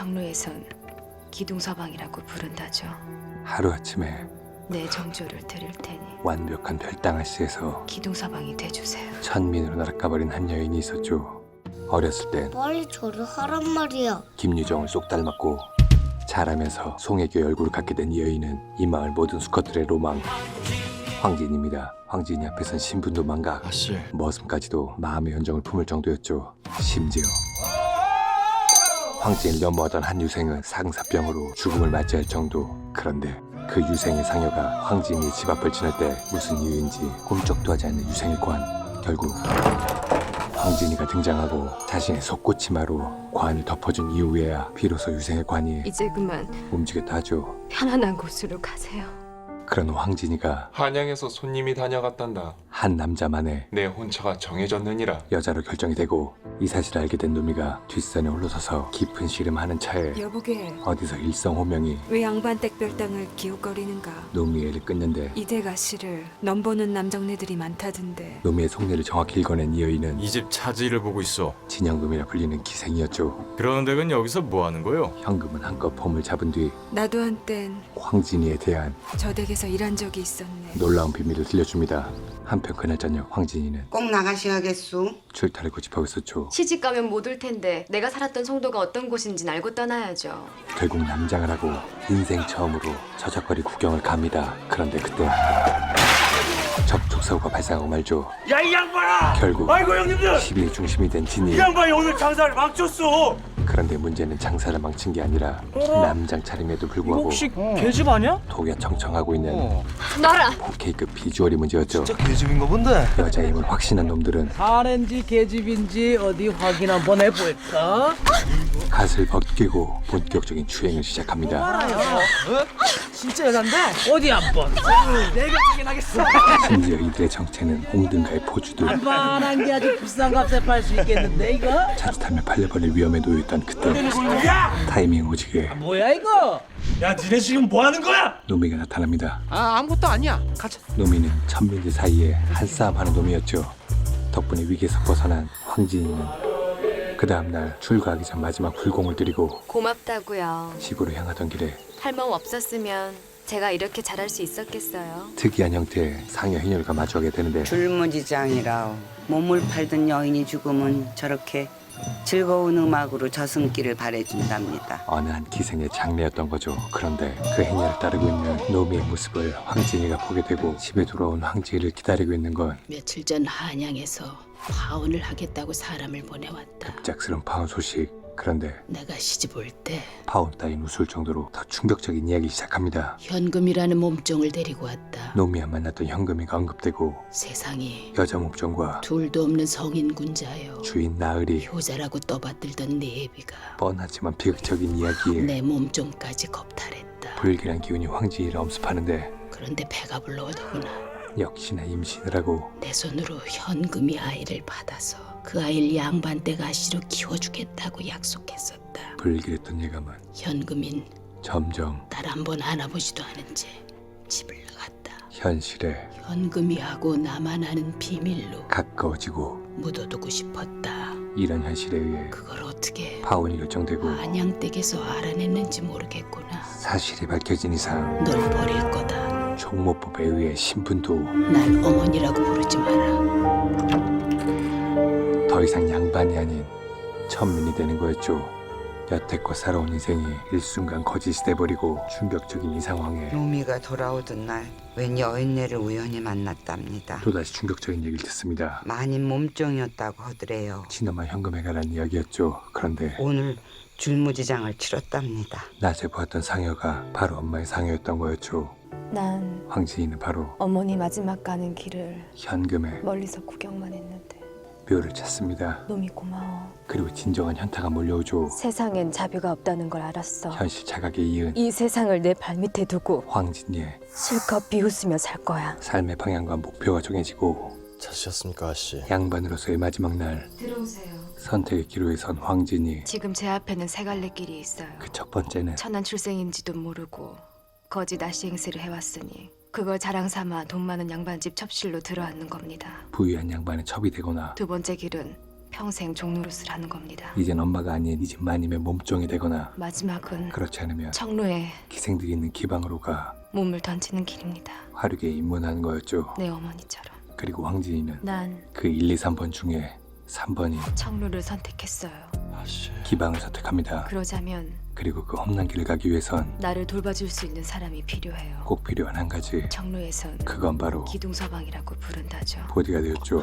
청로에선 기둥서방이라고 부른다죠. 하루아침에 내 정조를 드릴 테니 완벽한 별당아씨에서 기둥서방이 돼주세요. 천민으로 날아가버린 한 여인이 있었죠. 어렸을 땐 빨리 저를 하란 말이야. 김유정을 쏙 닮았고 자라면서 송혜교의 얼굴을 갖게 된 이 여인은 이 마을 모든 수컷들의 로망 황진입니다. 황진이 앞에선 신분도 망각, 아씨, 머슴까지도 마음의 연정을 품을 정도였죠. 심지어 황진을 연모하던 한 유생은 상사병으로 죽음을 맞이할 정도. 그런데 그 유생의 상여가 황진이 집 앞을 지날 때 무슨 이유인지 꿈쩍도 하지 않는 유생의 관. 결국 황진이가 등장하고 자신의 속고치마로 관을 덮어준 이후에야 비로소 유생의 관이 이제 그만 움직였다 하죠. 편안한 곳으로 가세요. 그런 황진이가 한양에서 손님이 다녀갔단다. 한 남자만의 내 혼처가 정해졌느니라. 여자로 결정이 되고 이 사실을 알게 된 노미가 뒷산에 홀로서서 깊은 씨름하는 차에 여보게, 어디서 일성호명이 왜 양반 댁별당을 기웃거리는가? 노미의 애를 끊는데 이대가 씨를 넘보는 남정네들이 많다던데. 노미의 속내를 정확히 읽어낸 이 여인은 이 집 차지를 보고 있어. 진현금이라 불리는 기생이었죠. 그런 댁은 여기서 뭐 하는 거요? 현금은 한껏 폼을 잡은 뒤 나도 한땐 황진이에 대한 저 댁에서 일한 적이 있었네. 놀라운 비밀을 들려줍니다. 한편 그날 저녁 황진이는 꼭 나가셔야겠소. 출타를 고집하고 있었죠. 시집 가면 못 올 텐데 내가 살았던 송도가 어떤 곳인진 알고 떠나야죠. 결국 남장을 하고 인생 처음으로 저작거리 구경을 갑니다. 그런데 그때 접촉사고가 발생하고 말죠. 야, 이 양반아! 결국 아이고 형님들! 시비의 중심이 된 진이. 이 양반이 오늘 장사를 망쳤어! 그런데 문제는 장사를 망친 게 아니라 남장 차림에도 불구하고 개집 아니야? 독에 청청하고 있는 놔라! 4K급 비주얼이 문제였죠. 진짜 개집인가 본데? 여자의 힘을 확신한 놈들은 사는지 개집인지 어디 확인 한번 해볼까? 갓을 벗기고 본격적인 추행을 시작합니다. 알아요. 진짜 여잔데? 어디 한번? 내가 확인하겠어. 심지어 이들의 정체는 홍등가의 포주들. 만한 게 아주 비싼 값에 팔 수 있겠는데 이거? 자칫하면 팔려버릴 위험에 놓여있던 그때 야! 타이밍 오지게 뭐야 이거? 야 니네 지금 뭐 하는 거야? 노미가 나타납니다. 아무것도 아니야. 가자. 노미는 천민들 사이에 한싸움하는 놈이었죠. 덕분에 위기에서 벗어난 황진이는 그 다음날 출가하기 전 마지막 불공을 들이고 고맙다고요. 집으로 향하던 길에 할멈 없었으면 제가 이렇게 잘할 수 있었겠어요. 특이한 형태의 상여 해녀가 마주하게 되는데 줄무지장이라 몸을 팔던 여인이 죽으면 저렇게 즐거운 음악으로 저승길을 바래준답니다. 어느 한 기생의 장례였던 거죠. 그런데 그 해녀를 따르고 있는 노미의 모습을 황진이가 보게 되고 집에 돌아온 황진이를 기다리고 있는 건 며칠 전 한양에서 파혼을 하겠다고 사람을 보내왔다. 갑작스러운 파혼 소식. 그런데 내가 시집 올 때 파혼 따윈 웃을 정도로 더 충격적인 이야기 시작합니다. 현금이라는 몸종을 데리고 왔다. 노미와 만났던 현금이가 언급되고 세상에 여자 몸종과 둘도 없는 성인 군자여 주인 나으리, 효자라고 떠받들던 내 애비가 뻔하지만 비극적인 이야기에 내 몸종까지 겁탈했다. 불길한 기운이 황진이를 엄습하는데 그런데 배가 불러오더구나. 역시나 임신을 하고 내 손으로 현금이 아이를 받아서 그 아이를 양반댁 아씨로 키워주겠다고 약속했었다. 불길했던 예감은 현금인 점점 딸 한 번 안아보지도 않은 채 집을 나갔다. 현실에 현금이하고 나만 아는 비밀로 가까워지고 묻어두고 싶었다. 이런 현실에 의해 그걸 어떻게 파혼이 결정되고 한양댁에서 알아냈는지 모르겠구나. 사실이 밝혀진 이상 널 버릴 거다. 종모법에 의해 신분도 날 어머니라고 부르지 마라. 더 이상 양반이 아닌 천민이 되는 거였죠. 여태껏 살아온 인생이 일순간 거짓이 돼버리고 충격적인 이 상황에 노미가 돌아오던 날 웬 여인네를 우연히 만났답니다. 또다시 충격적인 얘기를 듣습니다. 만인 몸종이었다고 하더래요. 친엄마 현금에 관한 이야기였죠. 그런데 오늘 줄무지장을 치렀답니다. 낮에 보았던 상여가 바로 엄마의 상여였던 거였죠. 난 황진이는 바로 어머니 마지막 가는 길을 현금의 멀리서 구경만 했는데 묘를 찾습니다. 놈이 고마워. 그리고 진정한 현타가 몰려오죠. 세상엔 자비가 없다는 걸 알았어. 현실 자각에 이은 이 세상을 내 발밑에 두고 황진이의 실컷 비웃으며 살 거야. 삶의 방향과 목표가 정해지고 찾으셨습니까, 아씨? 양반으로서의 마지막 날 들어오세요. 선택의 기로에 선 황진이. 지금 제 앞에는 세 갈래 길이 있어요. 그 첫 번째는 천한 출생인지도 모르고 거짓 아씨 행세를 해왔으니 그걸 자랑 삼아 돈 많은 양반집 첩실로 들어앉는 겁니다. 부유한 양반의 첩이 되거나 두 번째 길은 평생 종노릇을 하는 겁니다. 이젠 엄마가 아닌 이 집 마님의 몸종이 되거나 마지막은 그렇지 않으면 청로에 기생들이 있는 기방으로 가 몸을 던지는 길입니다. 화류계에 입문하는 거였죠. 내 어머니처럼. 그리고 황진이는 난 그 1, 2, 3번 중에 3번이 청로를 선택했어요. 아씨. 기방을 선택합니다. 그러자면 그리고 그 험난 길을 가기 위해선 나를 돌봐줄 수 있는 사람이 필요해요. 꼭 필요한 한 가지, 청로에선 그건 바로 기둥서방이라고 부른다죠. 보디가드였죠.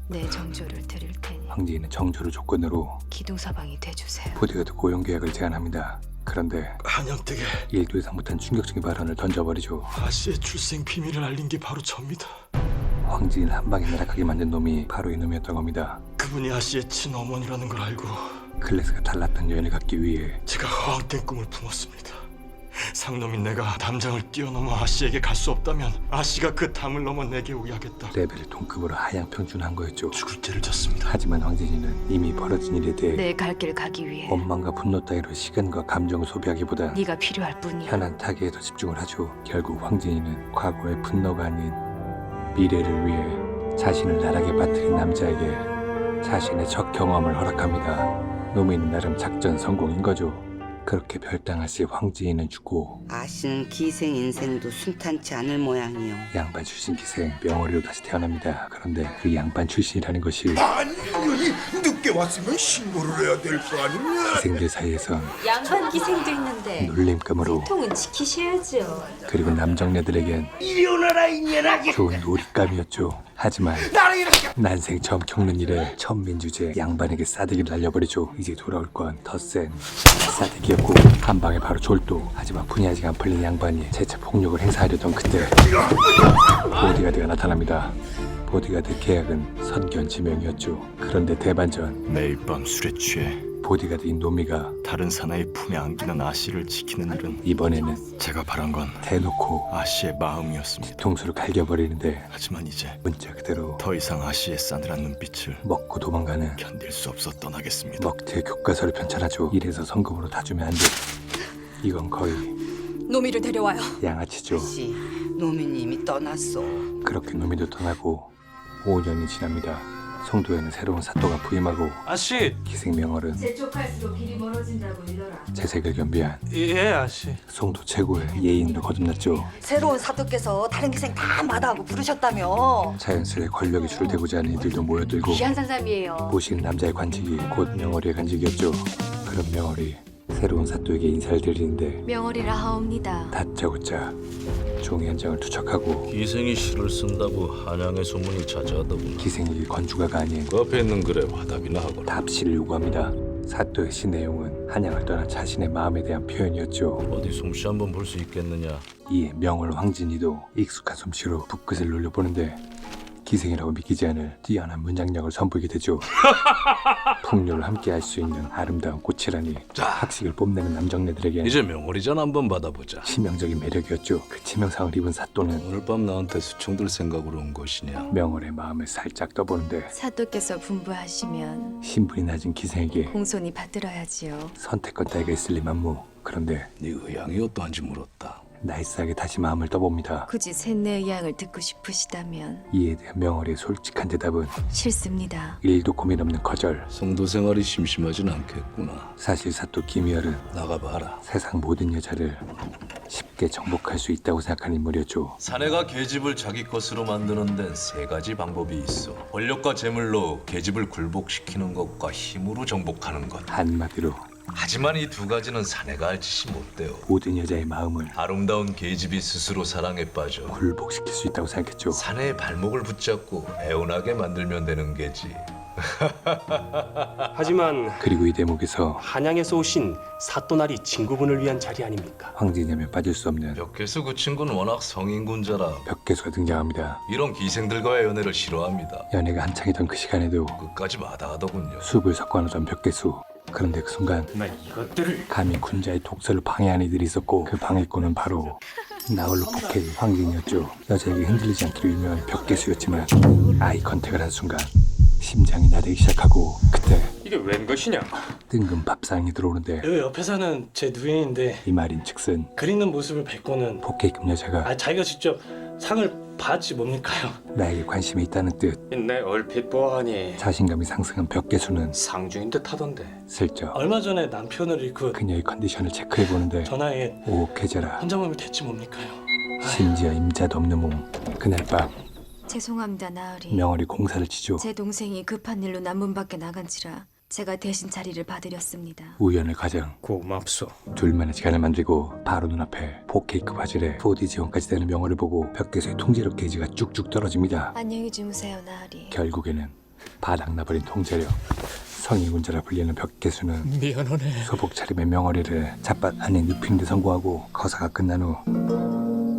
내 정조를 드릴 테니 황진이는 정조를 조건으로 기둥서방이 돼주세요. 보디가드 고용 계약을 제안합니다. 그런데 한양댁에 1도 이상 못한 충격적인 발언을 던져버리죠. 아씨의 출생 비밀을 알린 게 바로 접니다. 황진이를 한 방에 날아가게 만든 놈이 바로 이놈이었던 겁니다. 그분이 아씨의 친어머니라는 걸 알고 클래스가 달랐던 여인을 갖기 위해 제가 허황된 꿈을 품었습니다. 상놈인 내가 담장을 뛰어넘어 아씨에게 갈 수 없다면 아씨가 그 담을 넘어 내게 오게 하겠다. 레벨을 동급으로 하향 평준한 거였죠. 죽을 죄를 졌습니다. 하지만 황진이는 이미 벌어진 일에 대해 내 갈 길 가기 위해 원망과 분노 따위로 시간과 감정을 소비하기보다 네가 필요할 뿐이야. 현안 타개에 더 집중을 하죠. 결국 황진이는 과거의 분노가 아닌 미래를 위해 자신을 나락에 빠뜨린 남자에게 자신의 첫 경험을 허락합니다. 놈이는 나름 작전 성공인 거죠. 그렇게 별당할 시 황진이는 죽고 아씨는 기생 인생도 순탄치 않을 모양이요. 양반 출신 기생 명월이로 다시 태어납니다. 그런데 그 양반 출신이라는 것이 아니 이년이 늦게 왔으면 신고를 해야 될 거 아니냐. 기생들 사이에선 양반 기생도 있는데 놀림감으로 통은 지키셔야죠. 그리고 남정네들에겐 일어나라 이년아. 좋은 놀잇감이었죠. 하지만 난생 처음 겪는 일에 천민주제 양반에게 싸대기를 날려버리죠. 이제 돌아올 건 더 센 싸대기였고 한 방에 바로 졸도. 하지만 분이 아직 안 풀린 양반이 재차 폭력을 행사하려던 그때 보디가드가 나타납니다. 보디가드 계약은 선견지명이었죠. 그런데 대반전, 매일 밤 술에 취해 보디가드인 노미가 다른 사나이 품에 안기는 아씨를 지키는 일은 이번에는 제가 바란 건 대놓고 아씨의 마음이었습니다. 뒤통수를 갈겨버리는데 하지만 이제 문자 그대로 더 이상 아씨의 싸늘한 눈빛을 먹고 도망가는 견딜 수 없어 떠나겠습니다. 먹튀의 교과서를 편찬하죠. 이래서 성금으로 다 주면 안 돼. 이건 거의 노미를 데려와요. 양아치죠. 아씨, 노민이 이미 떠났어. 그렇게 노미도 떠나고 5년이 지납니다. 송도에는 새로운 사또가 부임하고 아씨. 기생 명월은 재촉할수록 길이 멀어진다고 일러라. 재색을 겸비한 예 아씨. 송도 최고의 예인으로 거듭났죠. 새로운 사또께서 다른 기생 다 마다하고 부르셨다며. 자연스레 권력에 줄을 대고자 하는 이들도 모여들고 귀한 산삼이에요. 모시는 남자의 관직이 곧 명월이의 관직이었죠. 그럼 명월이 새로운 사또에게 인사를 드리는데 명월이라 하옵니다. 다짜고짜 종이 한 장을 투척하고 기생이 시를 쓴다고 한양의 소문이 자자하더구나. 기생에게 건주가가 아닌 그 앞에 있는 글에 화답이나 하거라. 답시를 요구합니다. 사또의 시 내용은 한양을 떠난 자신의 마음에 대한 표현이었죠. 어디 솜씨 한번 볼 수 있겠느냐. 이에 명월 황진이도 익숙한 솜씨로 붓끝을 놀려보는데 기생이라고 믿기지 않을 뛰어난 문장력을 선보이게 되죠. 풍류를 함께 할 수 있는 아름다운 꽃이라니 학식을 뽐내는 남정네들에게 이제 명월이전 한번 받아보자. 치명적인 매력이었죠. 그 치명상을 입은 사또는 오늘 밤 나한테 수청들 생각으로 온 것이냐. 명월의 마음을 살짝 떠보는데 사또께서 분부하시면 신분이 낮은 기생에게 공손히 받들어야지요. 선택권 따위가 있을 리 만무. 그런데 네 의향이 어떠한지 물었다. 나이스하게 다시 마음을 떠봅니다. 굳이 셋내 의향을 듣고 싶으시다면 이에 대한 명월의 솔직한 대답은 싫습니다. 1도 고민 없는 거절. 성도 생활이 심심하진 않겠구나. 사실 사또 김희열은 나가봐라. 세상 모든 여자를 쉽게 정복할 수 있다고 생각하는 인물이었죠. 사내가 계집을 자기 것으로 만드는 데는 세 가지 방법이 있어. 권력과 재물로 계집을 굴복시키는 것과 힘으로 정복하는 것. 한마디로 하지만 이 두 가지는 사내가 할 짓이 못 돼요. 모든 여자의 마음을 아름다운 계집이 스스로 사랑에 빠져 굴복시킬 수 있다고 생각했죠. 사내의 발목을 붙잡고 애원하게 만들면 되는 게지. 하지만 그리고 이 대목에서 한양에서 오신 사또날이 친구분을 위한 자리 아닙니까? 황진이라면 빠질 수 없는 벽계수 그 친구는 워낙 성인군자라 벽계수가 등장합니다. 이런 기생들과의 연애를 싫어합니다. 연애가 한창이던 그 시간에도 끝까지 마다하더군요. 숲을 섞어놓던 벽계수. 그런데 그 순간 나 이것들을 감히 군자의 독서를 방해하는 이들이 있었고 그 방해꾼은 바로 나홀로 포켓 황진이었죠. 여자에게 흔들리지 않기로 유명한 벽계수였지만 아이 컨택을 한 순간 심장이 나대기 시작하고 그때 이게 웬 것이냐? 뜬금 밥상이 들어오는데 여 옆에 사는 제 누인인데 이 말인 즉슨 그리는 모습을 뵙고는 포켓급 여자가 자기가 직접 상을 봤지 뭡니까요? 나에게 관심이 있다는 뜻. 내 얼핏 보아하니 자신감이 상승한 벽계수는 상주인 듯 하던데. 슬쩍 얼마 전에 남편을 잃고 그녀의 컨디션을 체크해보는데 전화에 오혹해져라. 혼자 몸이 됐지 뭡니까요? 심지어 임자도 없는 몸. 그날 밤 죄송합니다, 나으리. 명월이 공사를 치죠. 제 동생이 급한 일로 남문 밖에 나간지라 제가 대신 자리를 봐드렸습니다. 우연을 가정. 고맙소. 둘만의 시간을 만들고 바로 눈앞에 4K급 화질에 4D 지원까지 되는 명월을 보고 벽계수의 통제력 게이지가 쭉쭉 떨어집니다. 안녕히 주무세요, 나으리. 결국에는 바닥나버린 통제력. 성의군자라 불리는 벽계수는 미안하네. 소복 차림의 명월이를 잣밭 안에 눕히는 데 성공하고 거사가 끝난 후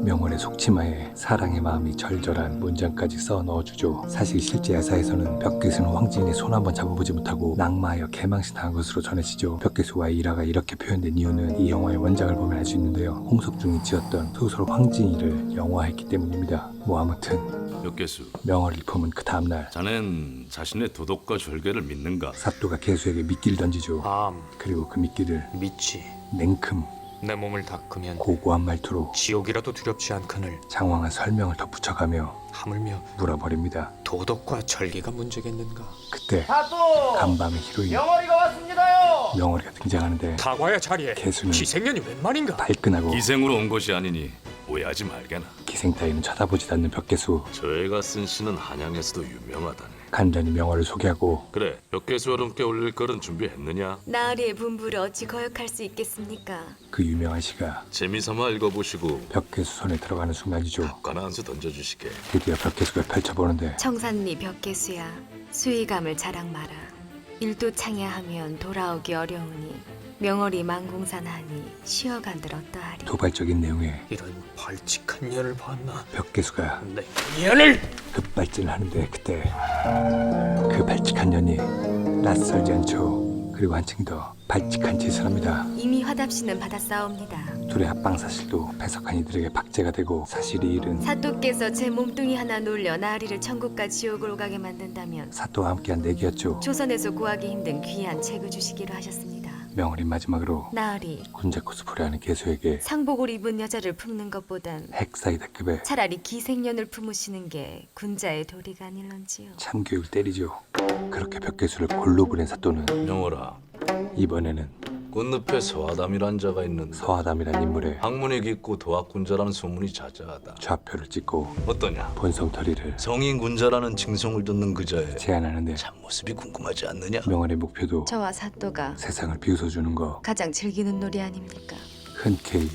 명월의 속치마에 사랑의 마음이 절절한 문장까지 써 넣어주죠. 사실 실제 야사에서는 벽계수는 황진의 손 한번 잡아보지 못하고 낙마하여 개망신당한 것으로 전해지죠. 벽계수와의 일화가 이렇게 표현된 이유는 이 영화의 원작을 보면 알 수 있는데요. 홍석중이 지었던 소설 황진이를 영화화했기 때문입니다. 뭐 아무튼 벽계수, 명월을 품은 그 다음날 자넨 자신의 도덕과 절개를 믿는가? 사또가 계수에게 미끼를 던지죠. 암, 그리고 그 미끼를 미치. 냉큼 내 몸을 닦으면 고고한 말투로 지옥이라도 두렵지 않거늘. 장황한 설명을 덧붙여가며 하물며 물어버립니다. 도덕과 절개가 문제겠는가? 그때 사또 간밤의 히로인 명월이가 왔습니다요. 명월이가 등장하는데 다과의 자리에 개수는 기생년이 웬 말인가? 발끈하고 기생으로 온 것이 아니니 오해하지 말게나. 기생 따위는 쳐다보지도 않는 벽계수. 저 애가 쓴 시는 한양에서도 유명하다네. 간단히 명월을 소개하고 그래, 벽계수 여러분께 올릴 글은 준비했느냐? 나으리의 분부를 어찌 거역할 수 있겠습니까? 그 유명한 시가 재미삼아 읽어보시고 벽계수 손에 들어가는 순간이죠. 값가나 한 수 던져주시게. 드디어 벽계수가 펼쳐보는데 청산리 벽계수야, 수의감을 자랑 마라. 일도 창야하면 돌아오기 어려우니 명월이 만공산하니 쉬어간들 어떠하리. 도발적인 내용의 이런 발칙한 년을 봤나? 벽계수가 내 년을! 급발진을 하는데 그때 그 발칙한 년이 낯설지 않죠. 그리고 한층 더 발칙한 짓을 합니다. 이미 화답시는 받았사옵니다. 둘의 합방 사실도 배석한 이들에게 박제가 되고 사실 이 일은 사또께서 제 몸뚱이 하나 놀려 나으리를 천국과 지옥을 오가게 만든다면 사또와 함께한 내기였죠. 조선에서 구하기 힘든 귀한 책을 주시기로 하셨습니다. 명월이 마지막으로 나으리, 군자 코스프레하는 개수에게 상복을 입은 여자를 품는 것보단 핵사이다급의 차라리 기생년을 품으시는 게 군자의 도리가 아닐런지요. 참교육을 때리죠. 그렇게 벽계수를 골로 보낸 사또는 명월아, 이번에는 꽃늪에 서하담이란 자가 있는데 서하담이란 인물의 학문이 깊고 도학군자라는 소문이 자자하다. 좌표를 찍고 어떠냐? 본성털이를 성인군자라는 칭송을 듣는 그자의 제안하는데 참모습이 궁금하지 않느냐? 명월의 목표도 저와 사또가 세상을 비웃어주는 거. 가장 즐기는 놀이 아닙니까? 흔쾌히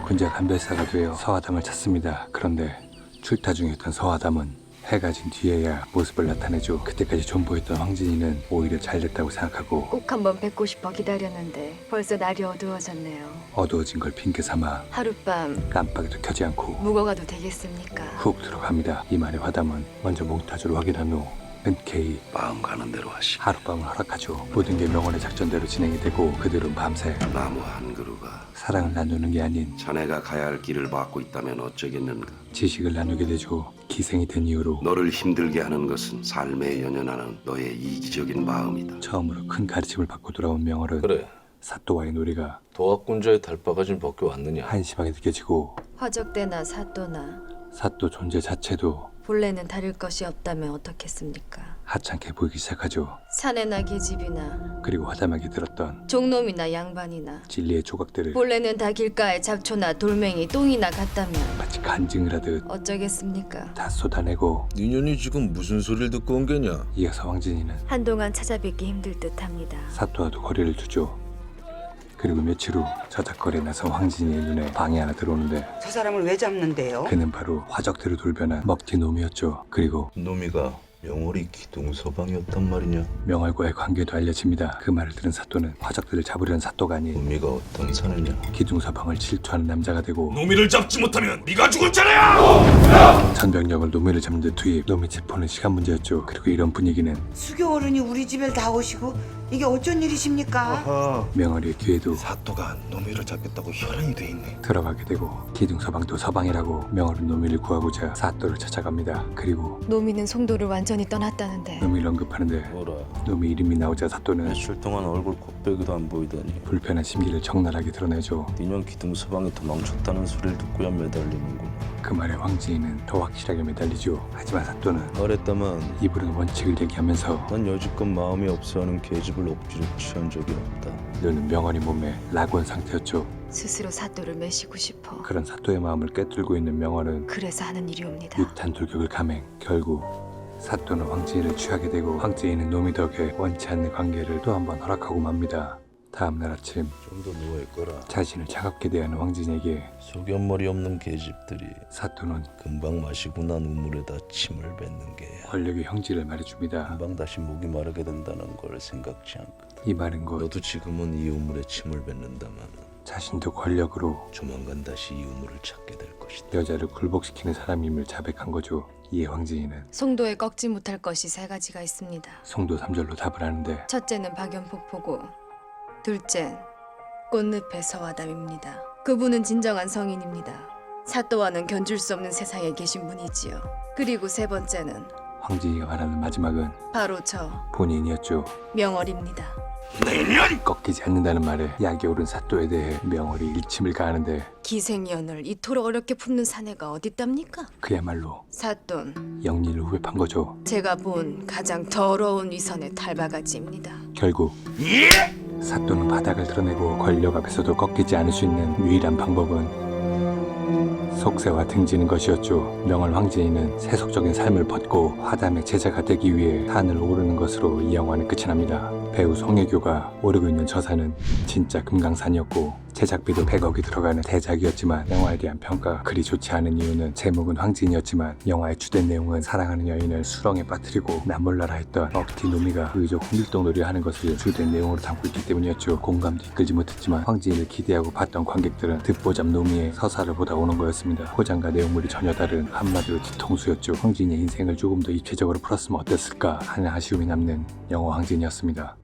군자 간별사가 되어 서하담을 찾습니다. 그런데 출타 중이었던 서하담은 해가 진 뒤에야 모습을 나타내죠. 그때까지 존버했던 황진이는 오히려 잘됐다고 생각하고 꼭 한번 뵙고 싶어 기다렸는데 벌써 날이 어두워졌네요. 어두워진 걸 핑계 삼아 하룻밤 깜빡이도 켜지 않고 묵어가도 되겠습니까? 훅 들어갑니다. 이 말의 화담은 먼저 몽타주를 확인한 후 흔쾌히 마음 가는 대로 하시. 하룻밤을 허락하죠. 모든 게 명월의 작전대로 진행이 되고 그들은 밤새 나무 한 그루가 사랑을 나누는 게 아닌 자네가 가야 할 길을 막고 있다면 어쩌겠는가. 지식을 나누게 되죠. 기생이 된 이후로 너를 힘들게 하는 것은 삶에 연연하는 너의 이기적인 마음이다. 처음으로 큰 가르침을 받고 돌아온 명월은 그래, 사또와의 놀이가 도학군자의 달바가진 벗겨 왔느냐? 한심하게 느껴지고 화적대나 사또나 사또 존재 자체도 본래는 다를 것이 없다면 어떻겠습니까? 하찮게 보이기 시작하죠. 사내나 계집이나 그리고 화담하게 들었던 종놈이나 양반이나 진리의 조각들을 본래는 다 길가의 잡초나 돌멩이 똥이나 같다면 마치 간증을 하듯 어쩌겠습니까? 다 쏟아내고 니년이 지금 무슨 소리를 듣고 온 게냐? 이어서 황진이는 한동안 찾아뵙기 힘들 듯합니다. 사또와도 거리를 두죠. 그리고 며칠 후 저작거리에 나선 황진이의 눈에 방이 하나 들어오는데 저 사람을 왜 잡는데요? 그는 바로 화적들을 돌변한 먹튀 놈이었죠. 그리고 놈이가 명월이 기둥서방이었단 말이냐? 명월과의 관계도 알려집니다. 그 말을 들은 사또는 화적들을 잡으려는 사또가 아닌 놈이가 어떤 사느냐? 기둥서방을 질투하는 남자가 되고 놈이를 잡지 못하면 네가 죽을 자네야! 전병력을 노미를 잡는 데 투입. 놈이 짚어는 시간 문제였죠. 그리고 이런 분위기는 수교 어른이 우리 집에 다 오시고 이게 어쩐 일이십니까? 명월의 귀에도 사또가 놈이를 잡겠다고 혈안이 돼 있네. 들어가게 되고 기둥서방도 서방이라고 명월은 노미를 구하고자 사또를 찾아갑니다. 그리고 노미는 송도를 완전히 떠났다는데 노미를 언급하는데 뭐라? 노미 이름이 나오자 사또는 며칠 동안 얼굴 곱빼기도 안 보이다니. 불편한 심기를 적나라하게 드러내죠. 니년 기둥서방이 도망쳤다는 소리를 듣고야 매달리는구나. 그 말에 황진이는 더 확실하게 매달리죠. 하지만 사또는 말했다만 입으로는 원칙을 얘기하면서 난 여지껏 마음이 없어하는 계집을 억지로 취한 적이 없다. 눈은 명월이 몸에 낙원 상태였죠. 스스로 사또를 매시고 싶어. 그런 사또의 마음을 꿰뚫고 있는 명월은 그래서 하는 일이옵니다. 육탄 돌격을 감행. 결국 사또는 황진이를 취하게 되고 황진이는 놈이 덕에 원치 않는 관계를 또 한 번 허락하고 맙니다. 다음날 아침 좀 더 누워있거라. 자신을 차갑게 대하는 황진에게 소견머리 없는 계집들이 사또는 금방 마시고 난 우물에다 침을 뱉는 게야. 권력의 형질을 말해줍니다. 금방 다시 목이 마르게 된다는 걸 생각지 않거든. 이 말은 곧 너도 지금은 이 우물에 침을 뱉는다만 자신도 권력으로 조만간 다시 이 우물을 찾게 될 것이다. 여자를 굴복시키는 사람임을 자백한 거죠. 이에 황진이는 송도에 꺾지 못할 것이 3가지가 있습니다. 송도 3절로 답을 하는데 첫째는 박연폭포고, 둘째는 꽃늪의 서화담입니다. 그분은 진정한 성인입니다. 사또와는 견줄 수 없는 세상에 계신 분이지요. 그리고 3번째는 황진이가 말하는 마지막은 바로 저 본인이었죠. 명월입니다. 꺾이지 않는다는 말에 약이 오른 사또에 대해 명월이 일침을 가하는데 기생연을 이토록 어렵게 품는 사내가 어딨답니까? 그야말로 사돈, 영리를 후벼판 거죠. 제가 본 가장 더러운 위선의 탈바가지입니다. 결국 사또는 바닥을 드러내고 권력 앞에서도 꺾이지 않을 수 있는 유일한 방법은 속세와 등지는 것이었죠. 명월 황진이는 세속적인 삶을 벗고 화담의 제자가 되기 위해 산을 오르는 것으로 이 영화는 끝이 납니다. 배우 송혜교가 오르고 있는 저 산은 진짜 금강산이었고 제작비도 100억이 들어가는 대작이었지만 영화에 대한 평가가 그리 좋지 않은 이유는 제목은 황진이었지만 영화의 주된 내용은 사랑하는 여인을 수렁에 빠뜨리고 남몰라라 했던 억티 노미가 의족 홍길동놀이를 하는 것을 주된 내용으로 담고 있기 때문이었죠. 공감도 이끌지 못했지만 황진이를 기대하고 봤던 관객들은 듣보잡 노미의 서사를 보다 오는 거였습니다. 포장과 내용물이 전혀 다른 한마디로 뒤통수였죠. 황진이의 인생을 조금 더 입체적으로 풀었으면 어땠을까 하는 아쉬움이 남는 영화 황진이었습니다.